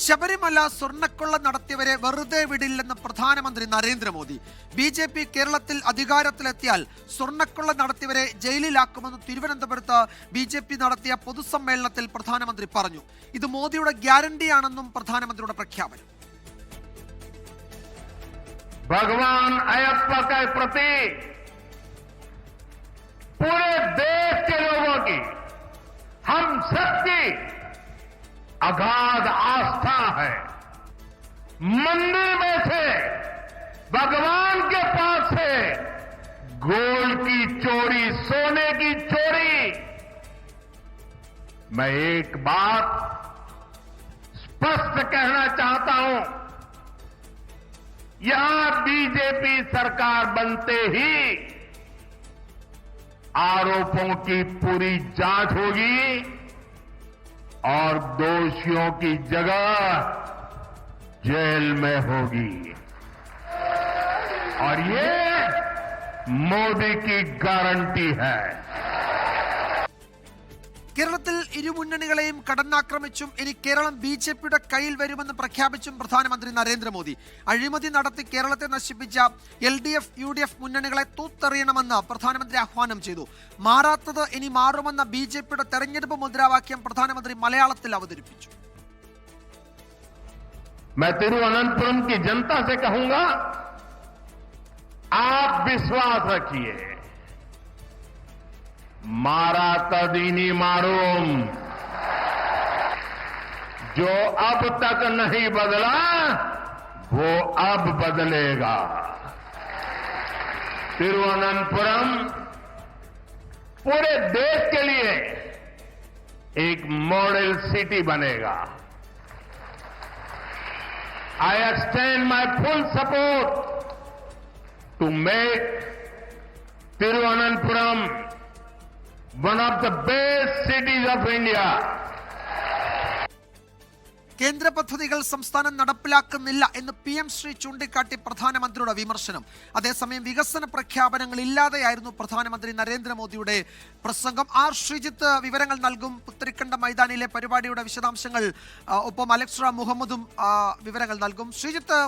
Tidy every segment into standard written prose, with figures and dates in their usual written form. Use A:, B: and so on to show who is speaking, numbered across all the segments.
A: ശബരിമല സ്വർണ്ണക്കൊള്ള നടത്തിയവരെ വെറുതെ വിടില്ലെന്ന് പ്രധാനമന്ത്രി നരേന്ദ്രമോദി. BJP കേരളത്തിൽ അധികാരത്തിലെത്തിയാൽ സ്വർണ്ണക്കൊള്ള നടത്തിയവരെ ജയിലിലാക്കുമെന്ന് തിരുവനന്തപുരത്ത് BJP നടത്തിയ പൊതുസമ്മേളനത്തിൽ പ്രധാനമന്ത്രി പറഞ്ഞു. ഇത് മോദിയുടെ ഗ്യാരണ്ടിയാണെന്നും പ്രധാനമന്ത്രിയുടെ പ്രഖ്യാപനം.
B: भगवान अयप्पा के प्रति पूरे देश के लोगों की, हम सबकी अगाध आस्था है. मंदिर में से भगवान के पास से गोल्ड की चोरी, सोने की चोरी. मैं एक बात स्पष्ट कहना चाहता हूं, यहां बीजेपी सरकार बनते ही आरोपों की पूरी जांच होगी और दोषियों की जगह जेल में होगी. और ये मोदी की गारंटी है.
A: കേരളത്തിൽ ഇരുമുന്നണികളെയും കടന്നാക്രമിച്ചും ഇനി കേരളം BJPയുടെ കയ്യിൽ വരുമെന്ന് പ്രഖ്യാപിച്ചും പ്രധാനമന്ത്രി നരേന്ദ്രമോദി. അഴിമതി നടത്തി കേരളത്തെ നശിപ്പിച്ച LDF UDF മുന്നണികളെ തൂത്തെറിയണമെന്ന് പ്രധാനമന്ത്രി ആഹ്വാനം ചെയ്തു. മാറാത്തത് ഇനി മാറുമെന്ന BJPയുടെ തെരഞ്ഞെടുപ്പ് മുദ്രാവാക്യം പ്രധാനമന്ത്രി മലയാളത്തിൽ അവതരിപ്പിച്ചു.
B: मैं तिरुवनंतपुरम की जनता से कहूंगा, आप विश्वास रखिए, मारा तदीनी मारूम. जो अब तक नहीं बदला वो अब बदलेगा. तिरुवनंतपुरम पूरे देश के लिए एक मॉडल सिटी बनेगा. I extend my full support to make Thiruvananthapuram one of the best cities of India.
A: കേന്ദ്ര പദ്ധതികൾ സംസ്ഥാനം നടപ്പിലാക്കുന്നില്ല എന്ന് PM ശ്രീ ചൂണ്ടിക്കാട്ടി പ്രധാനമന്ത്രിയുടെ വിമർശനം. അതേസമയം വികസന പ്രഖ്യാപനങ്ങൾ ഇല്ലാതെയായിരുന്നു പ്രധാനമന്ത്രി നരേന്ദ്രമോദിയുടെ പ്രസംഗം. ശ്രീജിത്ത് വിവരങ്ങൾ നൽകും. പുത്തരിക്കണ്ട മൈതാനിയിലെ പരിപാടിയുടെ വിശദാംശങ്ങൾ ഒപ്പം അലക്സ് മുഹമ്മദും വിവരങ്ങൾ നൽകും. ശ്രീജിത്ത്,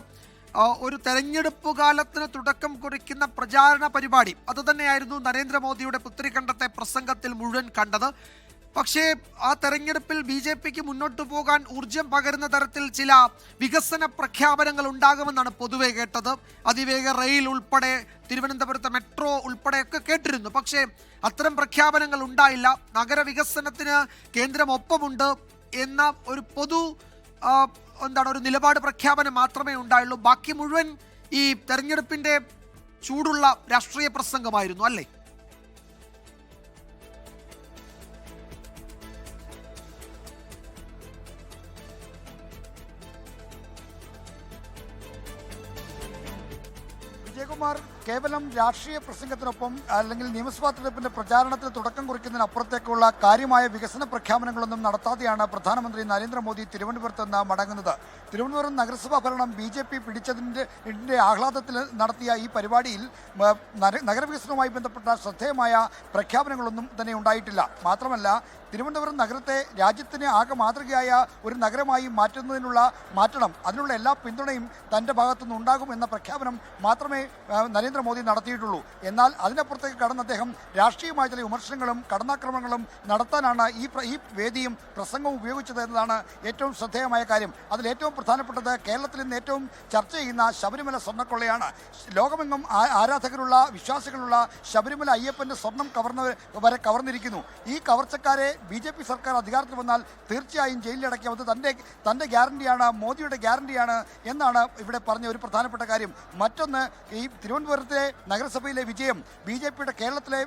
A: ഒരു തെരഞ്ഞെടുപ്പ് കാലത്തിന് തുടക്കം കുറിക്കുന്ന പ്രചാരണ പരിപാടി അതുതന്നെയായിരുന്നു നരേന്ദ്രമോദിയുടെ പുത്തരിക്കണ്ടത്തെ പ്രസംഗത്തിൽ മുഴുവൻ കണ്ടത്. പക്ഷേ ആ തെരഞ്ഞെടുപ്പിൽ BJPക്ക് മുന്നോട്ട് പോകാൻ ഊർജം പകരുന്ന തരത്തിൽ ചില വികസന പ്രഖ്യാപനങ്ങൾ ഉണ്ടാകുമെന്നാണ് പൊതുവെ കേട്ടത്. അതിവേഗ റെയിൽ ഉൾപ്പെടെ, തിരുവനന്തപുരത്തെ മെട്രോ ഉൾപ്പെടെയൊക്കെ കേട്ടിരുന്നു. പക്ഷേ അത്തരം പ്രഖ്യാപനങ്ങൾ ഉണ്ടായില്ല. നഗരവികസനത്തിന് കേന്ദ്രം ഒപ്പമുണ്ട് എന്ന ഒരു പൊതു ഒരു നിലപാട് പ്രഖ്യാപനം മാത്രമേ ഉണ്ടായുള്ളൂ. ബാക്കി മുഴുവൻ ഈ തെരഞ്ഞെടുപ്പിന്റെ ചൂടുള്ള രാഷ്ട്രീയ പ്രസംഗമായിരുന്നു, അല്ലേ?
C: വിജയകുമാർ, കേവലം രാഷ്ട്രീയ പ്രസംഗത്തിനൊപ്പം അല്ലെങ്കിൽ നിയമസഭാ തെരഞ്ഞെടുപ്പിന്റെ പ്രചാരണത്തിന് തുടക്കം കുറിക്കുന്നതിനപ്പുറത്തേക്കുള്ള കാര്യമായ വികസന പ്രഖ്യാപനങ്ങളൊന്നും നടത്താതെയാണ് പ്രധാനമന്ത്രി നരേന്ദ്രമോദി തിരുവനന്തപുരത്ത് നിന്ന് മടങ്ങുന്നത്. തിരുവനന്തപുരം നഗരസഭാ ഭരണം BJP പിടിച്ചതിൻ്റെ ആഹ്ലാദത്തിൽ നടത്തിയ ഈ പരിപാടിയിൽ നഗരവികസനവുമായി ബന്ധപ്പെട്ട ശ്രദ്ധേയമായ പ്രഖ്യാപനങ്ങളൊന്നും തന്നെ ഉണ്ടായിട്ടില്ല. മാത്രമല്ല, തിരുവനന്തപുരം നഗരത്തെ രാജ്യത്തിന് ആകെ മാതൃകയായ ഒരു നഗരമായി മാറ്റണം, അതിനുള്ള എല്ലാ പിന്തുണയും തൻ്റെ ഭാഗത്തുനിന്ന് ഉണ്ടാകും എന്ന പ്രഖ്യാപനം മാത്രമേ നരേന്ദ്രമോദി നടത്തിയിട്ടുള്ളൂ. എന്നാൽ അതിനപ്പുറത്തേക്ക് കടന്ന് അദ്ദേഹം രാഷ്ട്രീയമായ ചില വിമർശനങ്ങളും കടന്നാക്രമണങ്ങളും നടത്താനാണ് ഈ വേദിയും പ്രസംഗവും ഉപയോഗിച്ചത് എന്നതാണ് ഏറ്റവും ശ്രദ്ധേയമായ കാര്യം. അതിലേറ്റവും പ്രധാനപ്പെട്ടത് കേരളത്തിൽ നിന്ന് ഏറ്റവും ചർച്ച ചെയ്യുന്ന ശബരിമല സ്വർണ്ണക്കൊള്ളയാണ്. ലോകമെങ്ങും ആരാധകരുള്ള, വിശ്വാസികളുള്ള ശബരിമല അയ്യപ്പൻ്റെ സ്വർണം കവർന്നിരിക്കുന്നു. ഈ കവർച്ചക്കാരെ BJP സർക്കാർ അധികാരത്തിൽ വന്നാൽ തീർച്ചയായും ജയിലിലടയ്ക്കും. അത് തൻ്റെ ഗ്യാരണ്ടിയാണ്, മോദിയുടെ ഗ്യാരണ്ടിയാണ് എന്നാണ് ഇവിടെ പറഞ്ഞ ഒരു പ്രധാനപ്പെട്ട കാര്യം. മറ്റൊന്ന്, ഈ തിരുവനന്തപുരത്തെ നഗരസഭയിലെ വിജയം BJPയുടെ കേരളത്തിലെ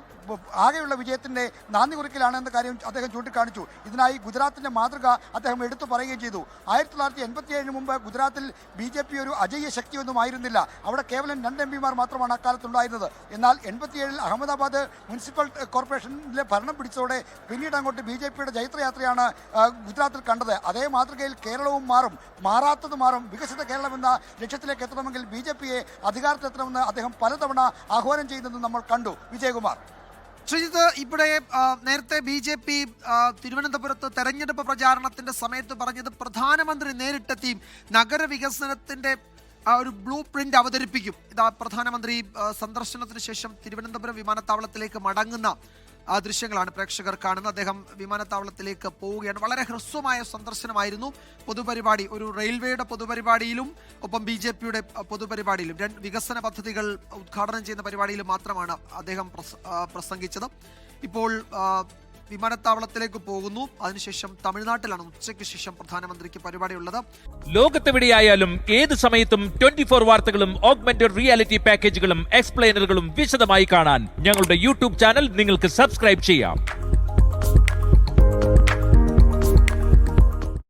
C: ആകെയുള്ള വിജയത്തിൻ്റെ നാന്ദി കുറിക്കലാണ് എന്ന കാര്യം അദ്ദേഹം ചൂണ്ടിക്കാണിച്ചു. ഇതിനായി ഗുജറാത്തിൻ്റെ മാതൃക അദ്ദേഹം എടുത്തു പറയുകയും ചെയ്തു. 1987 മുമ്പ് ഗുജറാത്തിൽ BJP ഒരു അജയ്യ ശക്തിയൊന്നും ആയിരുന്നില്ല. അവിടെ കേവലം 2 MPമാർ മാത്രമാണ് അക്കാലത്തുണ്ടായിരുന്നത്. എന്നാൽ 87 അഹമ്മദാബാദ് മുനിസിപ്പൽ കോർപ്പറേഷനിലെ ഭരണം പിടിച്ചതോടെ പിന്നീട് അങ്ങോട്ട് BJPയുടെ ജൈത്രയാത്രയാണ് ഗുജറാത്തിൽ കണ്ടത്. അതേ മാതൃകയിൽ കേരളവും മാറാത്തത് മാറും. വികസിത കേരളം എന്ന ലക്ഷ്യത്തിലേക്ക് എത്തണമെങ്കിൽ BJPയെ അധികാരത്തിലെത്തണമെന്ന് അദ്ദേഹം പലതവണ ആഹ്വാനം ചെയ്യുന്നത് നമ്മൾ കണ്ടു. വിജയകുമാർ.
A: ശ്രീജിത്ത്, ഇവിടെ നേരത്തെ BJP തിരുവനന്തപുരത്ത് തെരഞ്ഞെടുപ്പ് പ്രചാരണത്തിന്റെ സമയത്ത് പറഞ്ഞത് പ്രധാനമന്ത്രി നേരിട്ടെത്തി നഗരവികസനത്തിന്റെ ഒരു ബ്ലൂ പ്രിന്റ് അവതരിപ്പിക്കും. ഇതാ പ്രധാനമന്ത്രി സന്ദർശനത്തിന് ശേഷം തിരുവനന്തപുരം വിമാനത്താവളത്തിലേക്ക് മടങ്ങുന്ന ദൃശ്യങ്ങളാണ് പ്രേക്ഷകർ കാണുന്നത്. അദ്ദേഹം വിമാനത്താവളത്തിലേക്ക് പോവുകയാണ്. വളരെ ഹ്രസ്വമായ സന്ദർശനമായിരുന്നു. പൊതുപരിപാടി, ഒരു റെയിൽവേയുടെ പൊതുപരിപാടിയിലും ഒപ്പം BJPയുടെ പൊതുപരിപാടിയിലും, വികസന പദ്ധതികൾ ഉദ്ഘാടനം ചെയ്യുന്ന പരിപാടിയിലും മാത്രമാണ് അദ്ദേഹം പ്രസംഗിച്ചത്. ഇപ്പോൾ വിമാനത്താവളത്തിലേക്ക് പോകുന്നു. അതിനുശേഷം തമിഴ്നാട്ടിലാണ് ഉച്ചയ്ക്ക് ശേഷം പ്രധാനമന്ത്രിക്ക് പരിപാടിയുള്ളത്.
D: ലോകത്തെവിടെയായാലും ഏത് സമയത്തും 24 വാർത്തകളും ഓഗ്മെന്റഡ് റിയാലിറ്റി പാക്കേജുകളും എക്സ്പ്ലെയിനറുകളും വിശദമായി കാണാൻ ഞങ്ങളുടെ യൂട്യൂബ് ചാനൽ നിങ്ങൾക്ക് സബ്സ്ക്രൈബ് ചെയ്യാം.